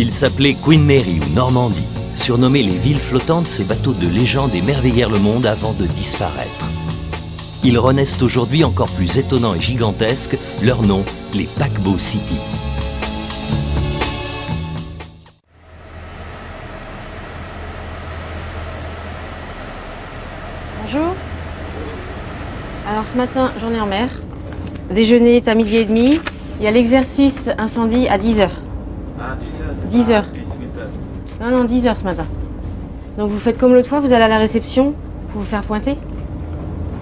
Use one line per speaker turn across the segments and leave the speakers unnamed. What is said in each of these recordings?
Ils s'appelaient Queen Mary ou Normandie. Surnommés les villes flottantes, ces bateaux de légende émerveillèrent le monde avant de disparaître. Ils renaissent aujourd'hui encore plus étonnants et gigantesques, leur nom, les Paquebots City.
Bonjour. Alors ce matin, journée en mer. Déjeuner est à 12h30. Il y a l'exercice incendie à 10h.
Ah,
10h. 10h. Non, 10h ce matin. Donc vous faites comme l'autre fois, vous allez à la réception pour vous faire pointer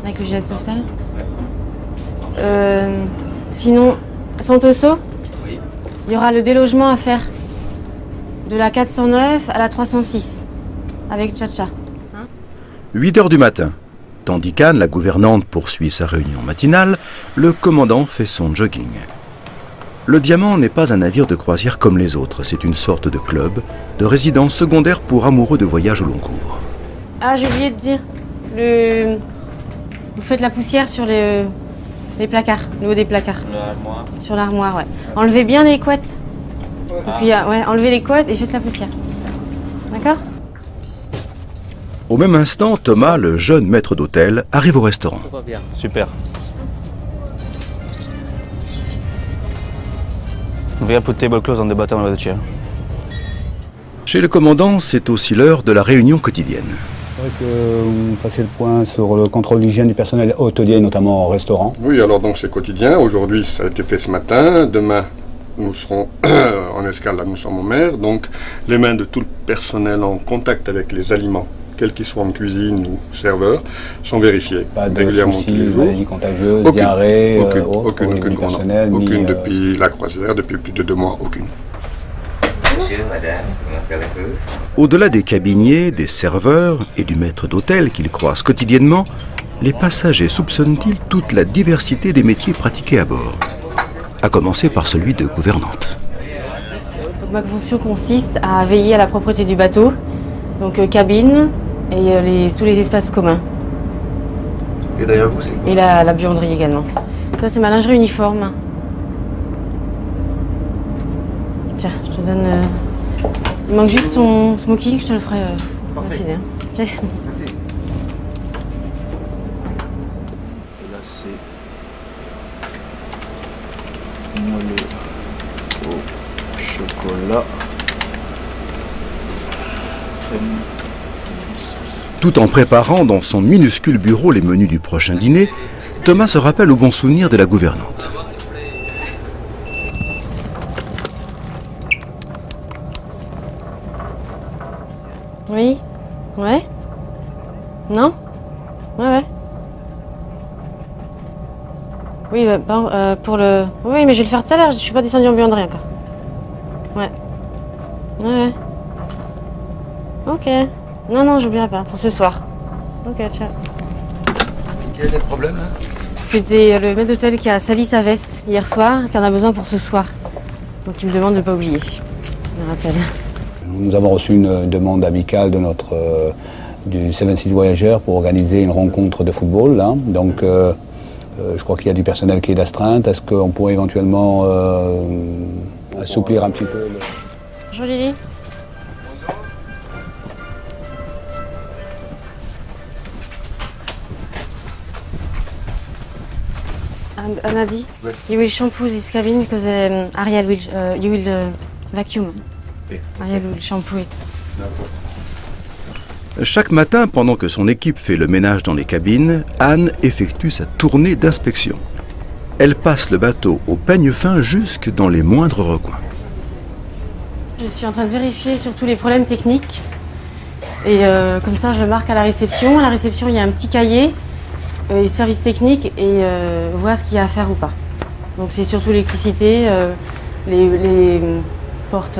avec le gilet de sauvetage. Sinon, Santoso, oui. Il y aura le délogement à faire de la 409 à la 306 avec Tcha-Tcha.
8h du matin. Tandis qu'Anne, la gouvernante, poursuit sa réunion matinale, le commandant fait son jogging. Le Diamant n'est pas un navire de croisière comme les autres, c'est une sorte de club, de résidence secondaire pour amoureux de voyages au long cours.
Ah, j'ai oublié de dire, vous faites la poussière sur les placards, le haut des placards.
L'armoire.
Sur l'armoire, ouais. Enlevez bien les couettes. Parce qu'il y a, ouais, enlevez les couettes et faites la poussière. D'accord?
Au même instant, Thomas, le jeune maître d'hôtel, arrive au restaurant.
Super. We have put table clothes on the bottom of the chair.
Chez le commandant, c'est aussi l'heure de la réunion quotidienne.
Je voudrais que vous fassiez le point sur le contrôle d'hygiène du personnel hôtelier, notamment au restaurant.
Oui, alors donc c'est quotidien. Aujourd'hui, ça a été fait ce matin. Demain, nous serons en escale, là nous sommes en mer. Donc les mains de tout le personnel en contact avec les aliments, quels qu'ils soient en cuisine ou serveurs, sont vérifiés régulièrement tous les jours.
Maladies contagieuses, diarrhée,
aucune depuis la croisière, depuis plus de 2 mois, aucune.
Monsieur, madame, comment faire la pause?
Au-delà des cabiniers, des serveurs et du maître d'hôtel qu'ils croisent quotidiennement, les passagers soupçonnent-ils toute la diversité des métiers pratiqués à bord? À commencer par celui de gouvernante.
Donc, ma fonction consiste à veiller à la propreté du bateau, donc cabine et tous les espaces communs.
Et derrière vous, c'est quoi?
Et la buanderie également. Ça, c'est ma lingerie uniforme. Tiens, je te donne... Il manque juste ton smoking, je te le ferai. Merci bien. Okay.
Merci.
Là, c'est moelleux au chocolat. Crème.
Tout en préparant dans son minuscule bureau les menus du prochain dîner, Thomas se rappelle au bon souvenir de la gouvernante.
Oui? Ouais? Non? Ouais. Oui, pour le... Oui, mais je vais le faire tout à l'heure, je suis pas descendue en buanderie encore. Ouais. Ok. Non, j'oublierai pas, pour ce soir. Ok, ciao.
Quel est le problème là?
C'était le maître d'hôtel qui a sali sa veste hier soir, qui en a besoin pour ce soir. Donc il me demande de ne pas oublier. Je me rappelle.
Nous avons reçu une demande amicale de du 76 Voyageurs pour organiser une rencontre de football. Là. Donc je crois qu'il y a du personnel qui est d'astreinte. Est-ce qu'on pourrait éventuellement assouplir un petit peu
Bonjour Lily. Anadi,
oui.
You will shampoo this cabin because Ariel will, you will vacuum.
Okay.
Ariel will shampoo it.
Chaque matin, pendant que son équipe fait le ménage dans les cabines, Anne effectue sa tournée d'inspection. Elle passe le bateau au peigne fin jusque dans les moindres recoins.
Je suis en train de vérifier sur tous les problèmes techniques. Et comme ça, je le marque à la réception. À la réception, il y a un petit cahier, les services techniques, et voir ce qu'il y a à faire ou pas. Donc c'est surtout l'électricité, les portes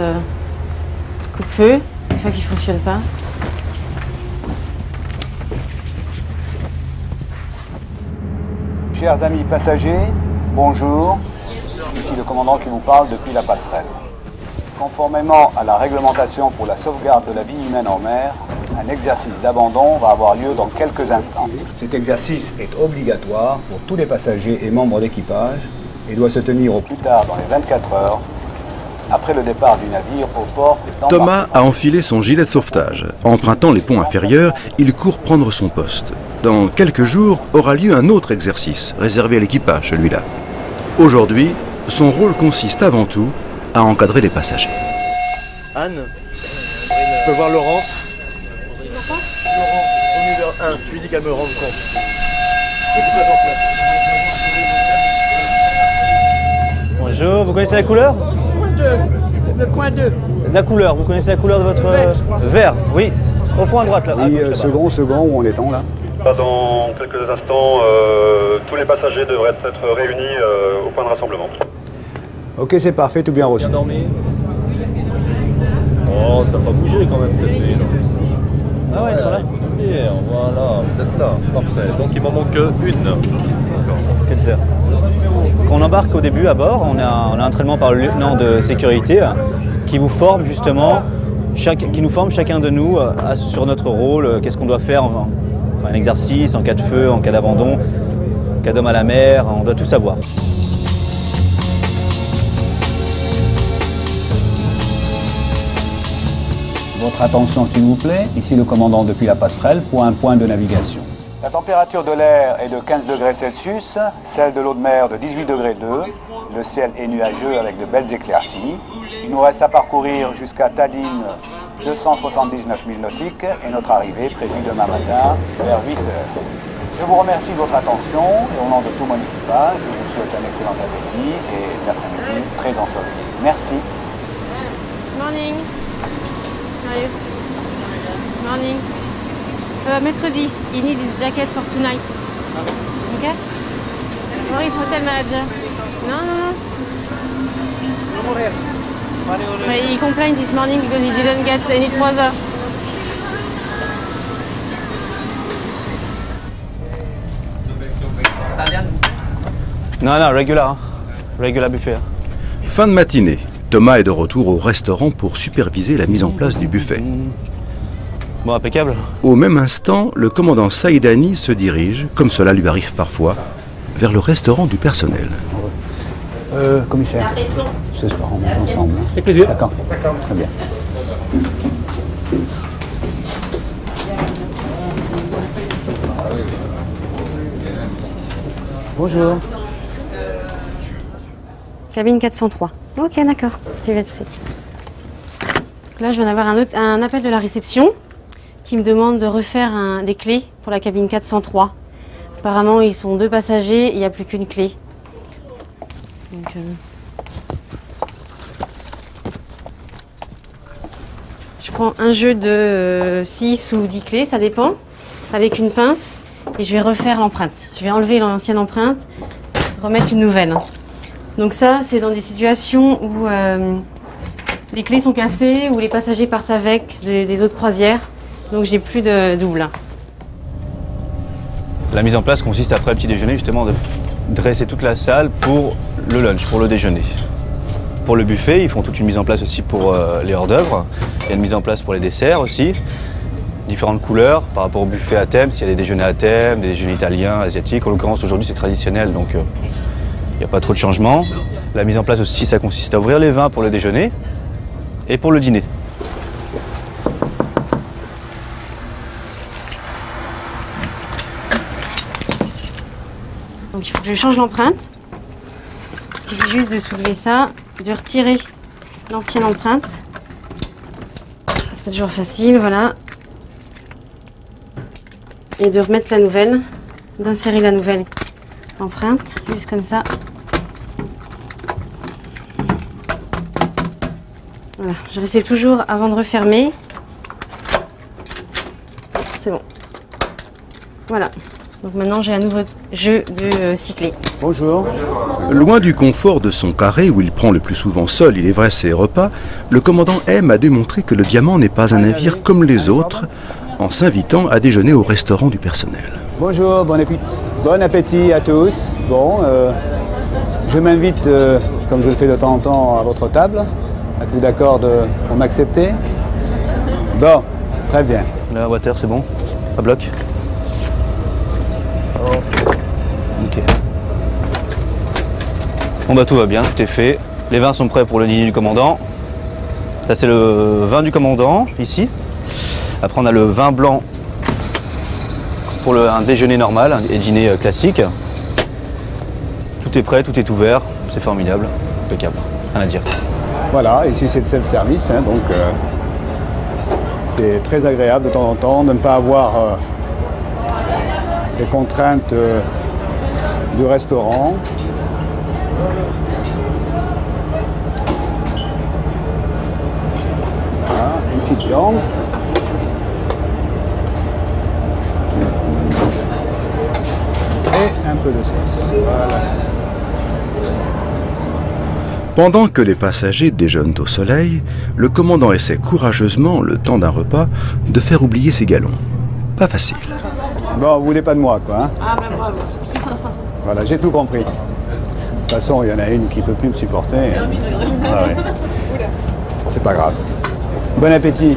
coupe-feu, des fois qui ne fonctionnent pas.
Chers amis passagers, bonjour. Ici le commandant qui vous parle depuis la passerelle. Conformément à la réglementation pour la sauvegarde de la vie humaine en mer, un exercice d'abandon va avoir lieu dans quelques instants. Cet exercice est obligatoire pour tous les passagers et membres d'équipage et doit se tenir au plus tard dans les 24 heures après le départ du navire au port d'embarquement.
Thomas a enfilé son gilet de sauvetage. Empruntant les ponts inférieurs, il court prendre son poste. Dans quelques jours aura lieu un autre exercice, réservé à l'équipage, celui-là. Aujourd'hui, son rôle consiste avant tout à encadrer les passagers.
Anne, tu peux voir Laurence. Laurence, au numéro 1, tu lui dis qu'elle me rende compte.
Bonjour, vous connaissez la couleur?
Le coin 2.
La couleur, vous connaissez la couleur de votre vert? Oui, au fond à droite là.
Oui, second, où on est en là?
Dans quelques instants, tous les passagers devraient être réunis au point de rassemblement.
Ok, c'est parfait, tout bien reçu.
Bien dormi. Oh, ça n'a pas bougé quand même cette nuit.
Ah ouais, ils sont là.
Voilà, vous êtes là, parfait. Donc il m'en manque une.
Quelles heures? Quand on embarque au début à bord, on a un entraînement par le lieutenant de sécurité qui vous forme justement, qui nous forme chacun de nous sur notre rôle, qu'est-ce qu'on doit faire un exercice, en cas de feu, en cas d'abandon, en cas d'homme à la mer, on doit tout savoir.
Votre attention s'il vous plaît, ici le commandant depuis la passerelle pour un point de navigation. La température de l'air est de 15 degrés Celsius, celle de l'eau de mer de 18 degrés 2. Le ciel est nuageux avec de belles éclaircies. Il nous reste à parcourir jusqu'à Tallinn 279 milles nautiques et notre arrivée prévue demain matin vers 8 heures. Je vous remercie de votre attention et au nom de tout mon équipage, je vous souhaite un excellent appétit et une après-midi très ensoleillée. Merci.
Morning. How are you? Morning. Mercredi, you need this jacket for tonight. Okay? Maurice, hotel manager. No. But he complained this morning because he didn't get any trouser.
Non, regular. Regular buffet.
Fin de matinée. Thomas est de retour au restaurant pour superviser la mise en place du buffet.
Bon, impeccable.
Au même instant, le commandant Saïdani se dirige, comme cela lui arrive parfois, vers le restaurant du personnel.
Commissaire, ce soir on monte ensemble.
Avec plaisir.
D'accord. Très bien. Bonjour.
Cabine 403. Ok, d'accord. Là, je viens d'avoir un appel de la réception qui me demande de refaire des clés pour la cabine 403. Apparemment, ils sont 2 passagers et il n'y a plus qu'une clé. Donc, je prends un jeu de 6 ou 10 clés, ça dépend, avec une pince, et je vais refaire l'empreinte. Je vais enlever l'ancienne empreinte, remettre une nouvelle. Donc ça, c'est dans des situations où les clés sont cassées, où les passagers partent avec des autres croisières. Donc j'ai plus de double.
La mise en place consiste après le petit déjeuner justement de dresser toute la salle pour le lunch, pour le déjeuner. Pour le buffet, ils font toute une mise en place aussi pour les hors-d'œuvre. Il y a une mise en place pour les desserts aussi. Différentes couleurs par rapport au buffet à thème, s'il y a des déjeuners à thème, des déjeuners italiens, asiatiques. En l'occurrence aujourd'hui c'est traditionnel donc il n'y a pas trop de changements. La mise en place aussi, ça consiste à ouvrir les vins pour le déjeuner et pour le dîner.
Donc il faut que je change l'empreinte. Il suffit juste de soulever ça, de retirer l'ancienne empreinte. C'est pas toujours facile, voilà. Et de remettre la nouvelle, d'insérer la nouvelle empreinte, juste comme ça. Voilà, je restais toujours avant de refermer. C'est bon. Voilà. Donc maintenant j'ai un nouveau jeu de 6 clés.
Bonjour.
Loin du confort de son carré où il prend le plus souvent seul, il est vrai, ses repas, le commandant M a démontré que le Diamant n'est pas un navire comme les autres en s'invitant à déjeuner au restaurant du personnel.
Bonjour, bon appétit à tous. Bon, je m'invite, comme je le fais de temps en temps, à votre table. Êtes-vous d'accord pour m'accepter? Bon, très bien.
La water, c'est bon? À bloc? Ok. Bon bah tout va bien, tout est fait. Les vins sont prêts pour le dîner du commandant. Ça c'est le vin du commandant, ici. Après on a le vin blanc pour un déjeuner normal et dîner classique. Tout est prêt, tout est ouvert, c'est formidable, impeccable, rien à dire.
Voilà, ici c'est le self-service, hein, donc c'est très agréable de temps en temps de ne pas avoir les contraintes du restaurant. Voilà, une petite viande. Et un peu de sauce. Voilà.
Pendant que les passagers déjeunent au soleil, le commandant essaie courageusement, le temps d'un repas, de faire oublier ses galons. Pas facile.
Bon, vous voulez pas de moi, quoi, hein?
Ah ben bravo.
Voilà, j'ai tout compris. De toute façon, il y en a une qui ne peut plus me supporter. Ah ouais. C'est pas grave. Bon appétit.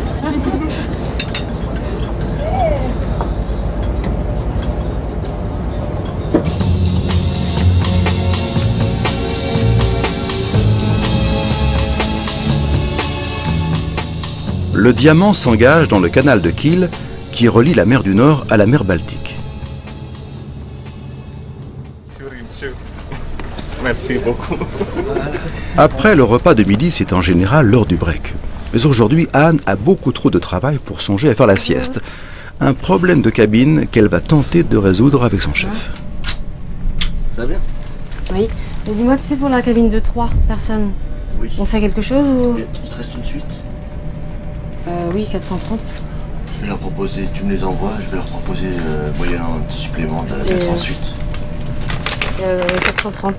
Le Diamant s'engage dans le canal de Kiel qui relie la mer du Nord à la mer Baltique.
Merci beaucoup.
Après le repas de midi, c'est en général l'heure du break. Mais aujourd'hui, Anne a beaucoup trop de travail pour songer à faire la sieste. Un problème de cabine qu'elle va tenter de résoudre avec son chef.
Ça va bien?
Oui. Mais dis-moi, tu sais, pour la cabine de 3 personnes,
Oui.
on fait quelque chose ou...
Il te reste une suite?
Oui, 430.
Je vais leur proposer, tu me les envoies, je vais leur proposer moyennant un petit supplément de la
C'est,
mettre ensuite.
430.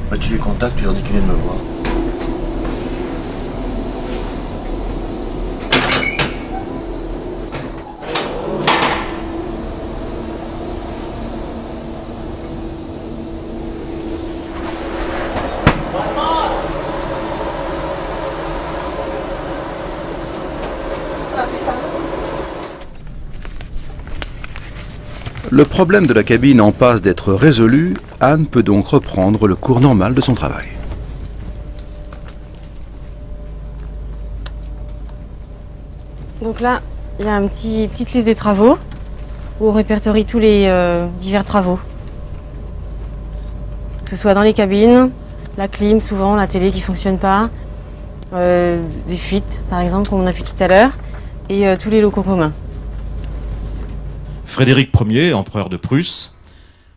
Bah, tu les contactes, tu leur dis qu'ils viennent me voir.
Le problème de la cabine en passe d'être résolu, Anne peut donc reprendre le cours normal de son travail.
Donc là, il y a une petite liste des travaux où on répertorie tous les divers travaux. Que ce soit dans les cabines, la clim souvent, la télé qui ne fonctionne pas, des fuites par exemple comme on a vu tout à l'heure, et tous les locaux communs.
Frédéric Ier, empereur de Prusse,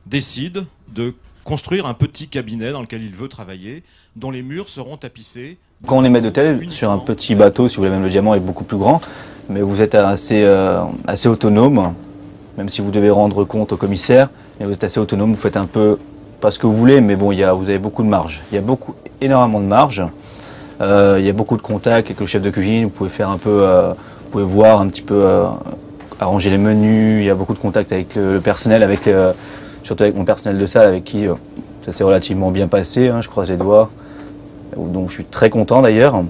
décide de construire un petit cabinet dans lequel il veut travailler, dont les murs seront tapissés.
Quand on est maître d'hôtel, sur un petit bateau, si vous voulez, même le Diamant est beaucoup plus grand, mais vous êtes assez autonome, même si vous devez rendre compte au commissaire, mais vous êtes assez autonome, vous faites un peu, pas ce que vous voulez, mais bon, vous avez beaucoup de marge. Il y a énormément de marge, il y a beaucoup de contacts avec le chef de cuisine, vous pouvez faire un peu, vous pouvez voir un petit peu, arranger les menus, il y a beaucoup de contacts avec le personnel, surtout avec mon personnel de salle, avec qui ça s'est relativement bien passé, hein, je croise les doigts. Donc je suis très content d'ailleurs.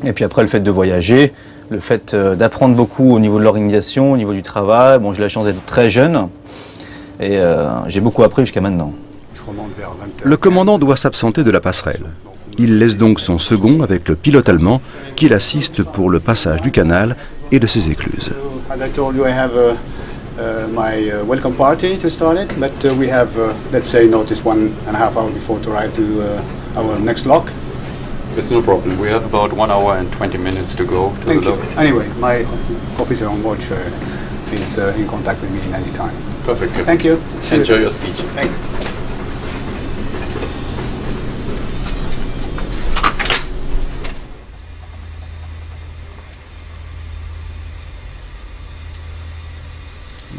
Et puis après le fait de voyager, le fait d'apprendre beaucoup au niveau de l'organisation, au niveau du travail. Bon, j'ai la chance d'être très jeune et j'ai beaucoup appris jusqu'à maintenant.
Le commandant doit s'absenter de la passerelle. Il laisse donc son second avec le pilote allemand qui l'assiste pour le passage du canal et de ses écluses.
As I told you, I have my welcome party to start it, but we have, let's say, notice 1.5 hours before to arrive to our next lock.
It's no problem. We have about 1 hour and 20 minutes to go to
Thank
the
you.
lock.
Anyway, my officer on watch is in contact with me in any time.
Perfect. Captain.
Thank you.
Enjoy your speech.
Thanks.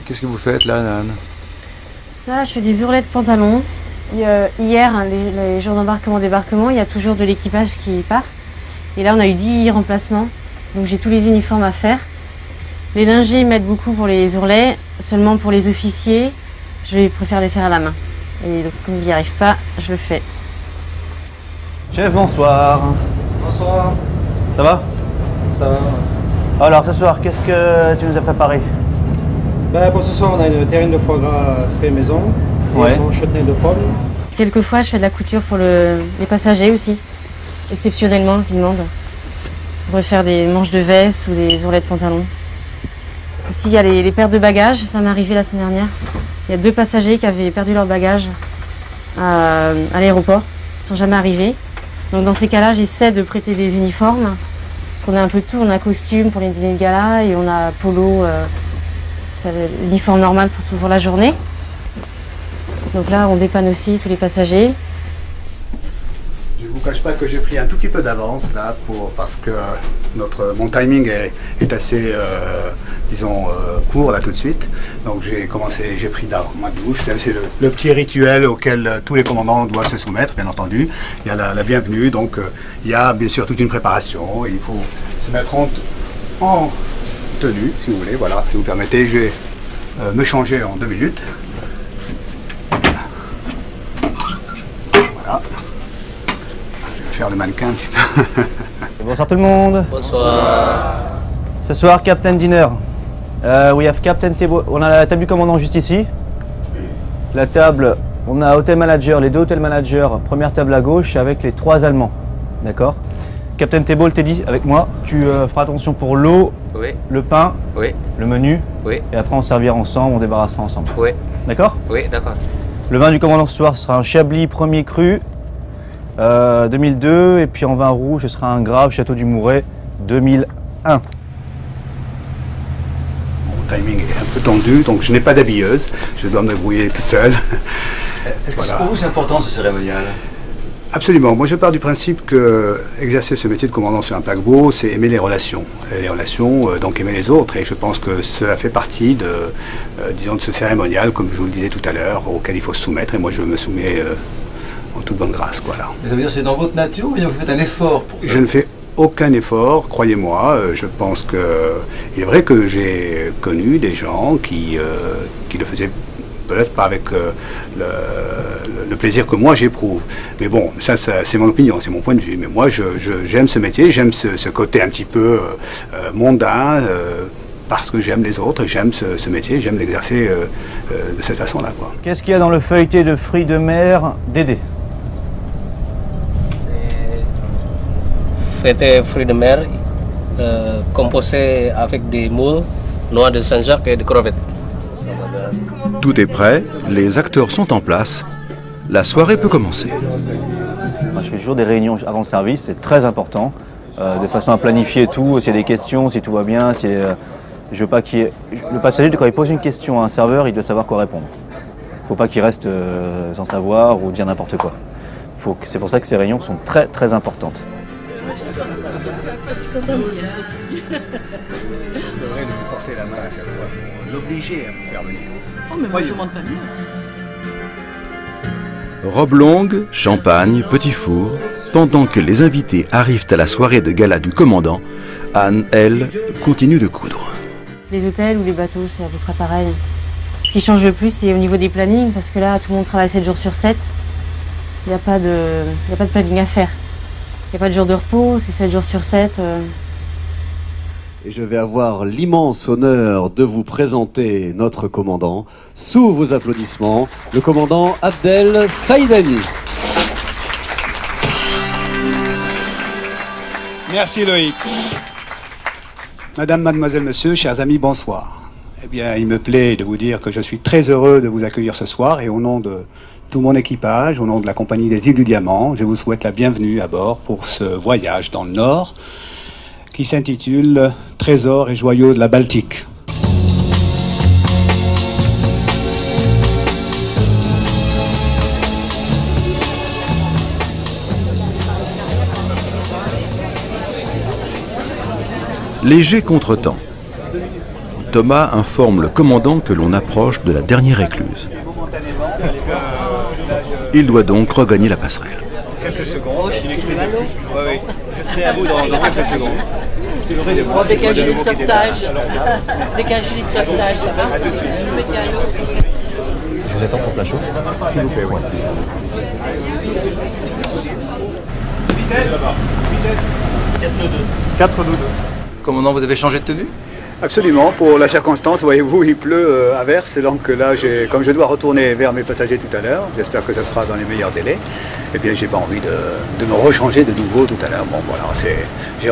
Qu'est-ce que vous faites là, Anne?
Là, je fais des ourlets de pantalon. Hier, hein, les jours d'embarquement-débarquement, il y a toujours de l'équipage qui part. Et là, on a eu 10 remplacements. Donc j'ai tous les uniformes à faire. Les lingers m'aident beaucoup pour les ourlets. Seulement pour les officiers, je préfère les faire à la main. Et donc, comme ils n'y arrivent pas, je le fais.
Chef, bonsoir.
Bonsoir.
Ça va?
Ça va.
Alors ce soir, qu'est-ce que tu nous as préparé?
Pour ce soir, on a une terrine de foie gras frais maison, et son chutney de pommes.
Quelquefois, je fais de la couture pour les passagers aussi, exceptionnellement, qui demandent. On pourrait faire des manches de veste ou des ourlets de pantalon. Ici, il y a les pertes de bagages, ça m'est arrivé la semaine dernière. Il y a 2 passagers qui avaient perdu leur bagage à l'aéroport, ils ne sont jamais arrivés. Donc dans ces cas-là, j'essaie de prêter des uniformes, parce qu'on a un peu de tout, on a costume pour les dîners de gala et on a polo, uniforme normal pour la journée. Donc là, on dépanne aussi tous les passagers.
Je ne vous cache pas que j'ai pris un tout petit peu d'avance là, parce que mon timing est assez, disons, court là tout de suite. Donc j'ai pris ma douche. C'est le petit rituel auquel tous les commandants doivent se soumettre, bien entendu. Il y a la bienvenue, donc il y a bien sûr toute une préparation. Il faut se mettre en tenue, si vous voulez. Voilà, si vous permettez, je vais me changer en 2 minutes. Voilà. Je vais faire le mannequin un petit peu.
Bonsoir tout le monde.
Bonsoir.
Ce soir, Captain Dinner. We have Captain Table. On a la table du commandant juste ici. La table, on a Hotel Manager, les 2 Hotel Managers, première table à gauche avec les 3 Allemands. D'accord? Captain Table, Teddy, avec moi. Tu feras attention pour l'eau,
oui,
le pain,
oui,
le menu.
Oui.
Et après, on servira ensemble, on débarrassera ensemble.
Oui.
D'accord?
Oui, d'accord.
Le vin du commandant ce soir sera un Chablis premier cru 2002, et puis en vin rouge, ce sera un Grave Château du Mouret 2001.
Mon timing est un peu tendu, donc je n'ai pas d'habilleuse. Je dois me débrouiller tout seul.
Est-ce que pour vous c'est important ce cérémonial?
Absolument. Moi, je pars du principe que exercer ce métier de commandant sur un paquebot, c'est aimer les relations. Et les relations, donc aimer les autres. Et je pense que cela fait partie disons, de ce cérémonial, comme je vous le disais tout à l'heure, auquel il faut se soumettre. Et moi, je me soumets en toute bonne grâce, quoi, là.
Ça veut dire que c'est dans votre nature ou bien vous faites un effort pour ça?
Je ne fais aucun effort, croyez-moi. Je pense que il est vrai que j'ai connu des gens qui le faisaient peut-être pas avec le plaisir que moi j'éprouve. Mais bon, ça c'est mon opinion, c'est mon point de vue. Mais moi, j'aime ce métier, j'aime ce côté un petit peu mondain, parce que j'aime les autres, j'aime ce métier, j'aime l'exercer de cette façon-là.
Qu'est-ce qu'il y a dans le feuilleté de fruits de mer Dédé?
Feuilleté fruits de mer composé avec des moules, noix de Saint-Jacques et de crevettes.
Tout est prêt, les acteurs sont en place. La soirée peut commencer.
Moi, je fais toujours des réunions avant le service, c'est très important, de façon à planifier tout, s'il y a des questions, si tout va bien, je veux pas qu'il y ait... Le passager, quand il pose une question à un serveur, il doit savoir quoi répondre. Il ne faut pas qu'il reste sans savoir ou dire n'importe quoi. C'est pour ça que ces réunions sont très très importantes.
Je suis contente d'y être aussi.
Je devrais lui forcer la main à chaque fois, l'obliger à me faire venir.
Oh, mais moi je ne demande pas mieux.
Robe longue, champagne, petit four. Pendant que les invités arrivent à la soirée de gala du commandant, Anne, elle, continue de coudre.
Les hôtels ou les bateaux, c'est à peu près pareil. Ce qui change le plus, c'est au niveau des plannings, parce que là, tout le monde travaille 7 jours sur 7. Il n'y a pas de planning à faire. Il n'y a pas de jour de repos, c'est 7 jours sur 7.
Et je vais avoir l'immense honneur de vous présenter notre commandant. Sous vos applaudissements, le commandant Abdel Saïdani.
Merci Loïc. Madame, mademoiselle, monsieur, chers amis, bonsoir. Eh bien, il me plaît de vous dire que je suis très heureux de vous accueillir ce soir et au nom de tout mon équipage, au nom de la compagnie des Îles du Diamant, je vous souhaite la bienvenue à bord pour ce voyage dans le Nord qui s'intitule « Trésors et joyaux de la Baltique ».
Léger contretemps. Thomas informe le commandant que l'on approche de la dernière écluse. Il doit donc regagner la passerelle.
Quelques secondes. Oui, je serai à vous dans quelques secondes.
Avec un gilet de sauvetage. Avec un gilet de sauvetage, ça va?
Je vous attends pour plat chaud.
S'il vous plaît, oui.
Vitesse là-bas. Vitesse. 4 nœuds.
4 nœuds. Commandant, vous avez changé de tenue?
Absolument, pour la circonstance, voyez-vous, il pleut à verse, donc là, comme je dois retourner vers mes passagers tout à l'heure, j'espère que ce sera dans les meilleurs délais, et bien j'ai pas envie de me rechanger de nouveau tout à l'heure. Bon voilà, j'ai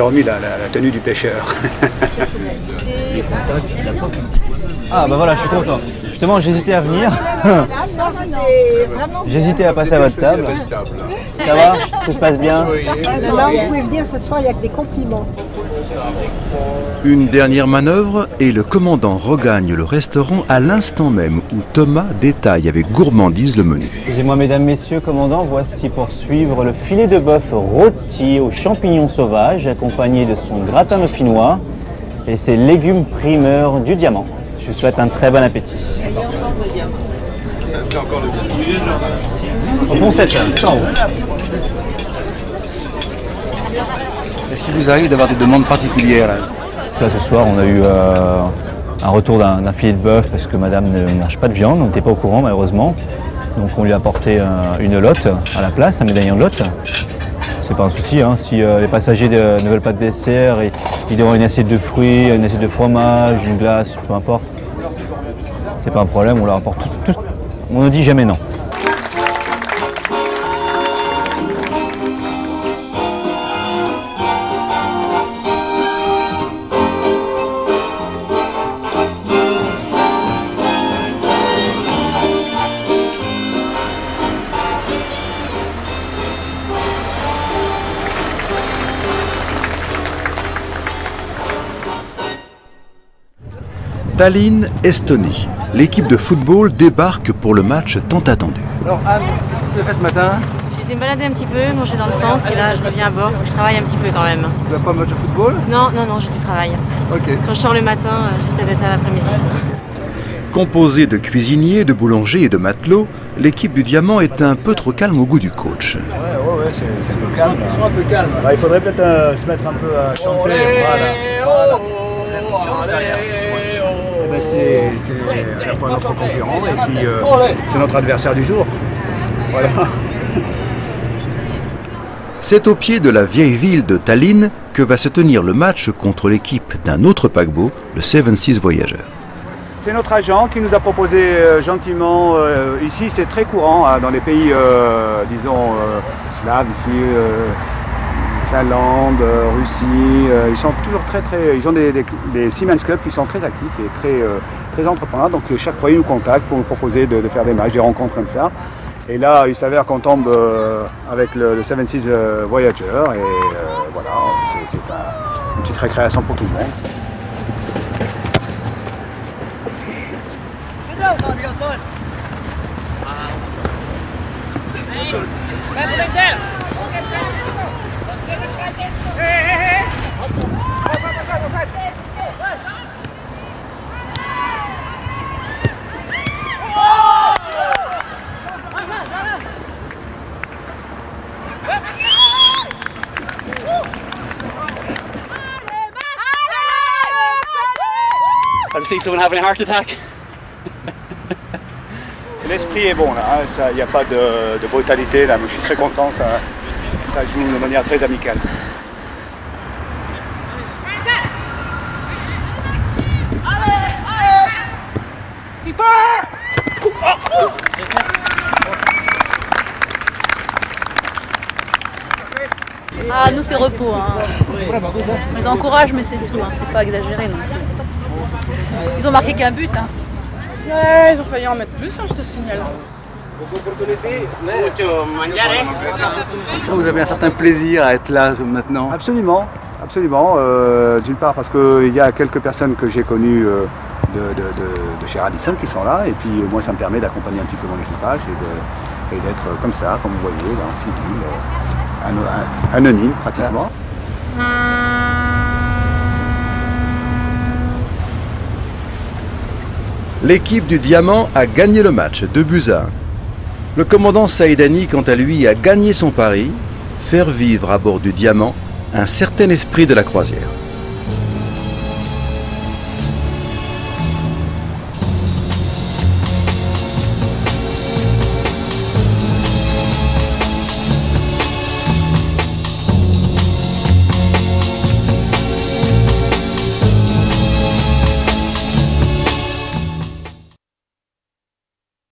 remis la tenue du pêcheur.
Ah bah voilà, je suis content. Justement, j'hésitais à venir. J'hésitais à passer à votre table. Ça va? Tout se passe bien?
Là, vous pouvez venir ce soir, il y a que des compliments.
Une dernière manœuvre et le commandant regagne le restaurant à l'instant même où Thomas détaille avec gourmandise le menu.
Excusez-moi mesdames, messieurs, commandant, voici pour suivre le filet de bœuf rôti aux champignons sauvages accompagné de son gratin dauphinois et ses légumes primeurs du Diamant. Je vous souhaite un très bon appétit.
C'est encore le
Bon 7 heures.
Est-ce qu'il vous arrive d'avoir des demandes particulières là,
ce soir, on a eu un retour d'un filet de bœuf parce que madame ne mange pas de viande, on n'était pas au courant malheureusement. Donc on lui a apporté une lotte à la place, un médaillon de lotte. C'est pas un souci, hein. Si les passagers ne veulent pas de dessert, ils auront une assiette de fruits, une assiette de fromage, une glace, peu importe. C'est pas un problème, on leur apporte tout. On ne dit jamais non.
Tallinn, Estonie. L'équipe de football débarque pour le match tant attendu.
Alors Anne, qu'est-ce que tu as fait ce matin?
J'ai été me balader un petit peu, manger dans le centre et là je reviens à bord, faut que je travaille un petit peu quand même.
Tu n'as pas match de football?
Non, j'ai du travail.
Ok.
Quand je sors le matin, j'essaie d'être là l'après-midi.
Composée de cuisiniers, de boulangers et de matelots, l'équipe du Diamant est un peu trop calme au goût du coach.
Ouais, c'est un peu calme.
Ils sont un peu calmes.
Il faudrait peut-être se mettre un peu à chanter. C'est à la fois notre concurrent et puis c'est notre adversaire du jour. Voilà.
C'est au pied de la vieille ville de Tallinn que va se tenir le match contre l'équipe d'un autre paquebot, le Seven Seas Voyager.
C'est notre agent qui nous a proposé gentiment, ici c'est très courant hein, dans les pays, disons, slaves, ici, Finlande, Russie, ils sont toujours ils ont des Seamen's Club qui sont très actifs et très entrepreneurs, donc chaque fois ils nous contactent pour nous proposer de faire des matchs, des rencontres comme ça. Et là il s'avère qu'on tombe avec le Seven Seas Voyager et voilà, c'est une petite récréation pour tout le monde.
I see someone having a heart attack.
L'esprit est bon là, il n'y a pas de brutalité là, mais je suis très content, ça joue de manière très amicale.
Ah, nous c'est repos. Hein. On les encourage, mais c'est tout. Hein. Faut pas exagérer non plus. Ils ont marqué qu'un but. Hein.
Ouais, ils ont failli en mettre plus, hein, je te signale.
Vous avez un certain plaisir à être là maintenant?
Absolument, absolument. D'une part parce qu'il y a quelques personnes que j'ai connues de chez Radisson qui sont là, et puis moi ça me permet d'accompagner un petit peu mon équipage et d'être comme ça, comme vous voyez, là, en civil, anonyme pratiquement.
L'équipe du Diamant a gagné le match, 2-1. Le commandant Saïdani, quant à lui, a gagné son pari, faire vivre à bord du Diamant un certain esprit de la croisière.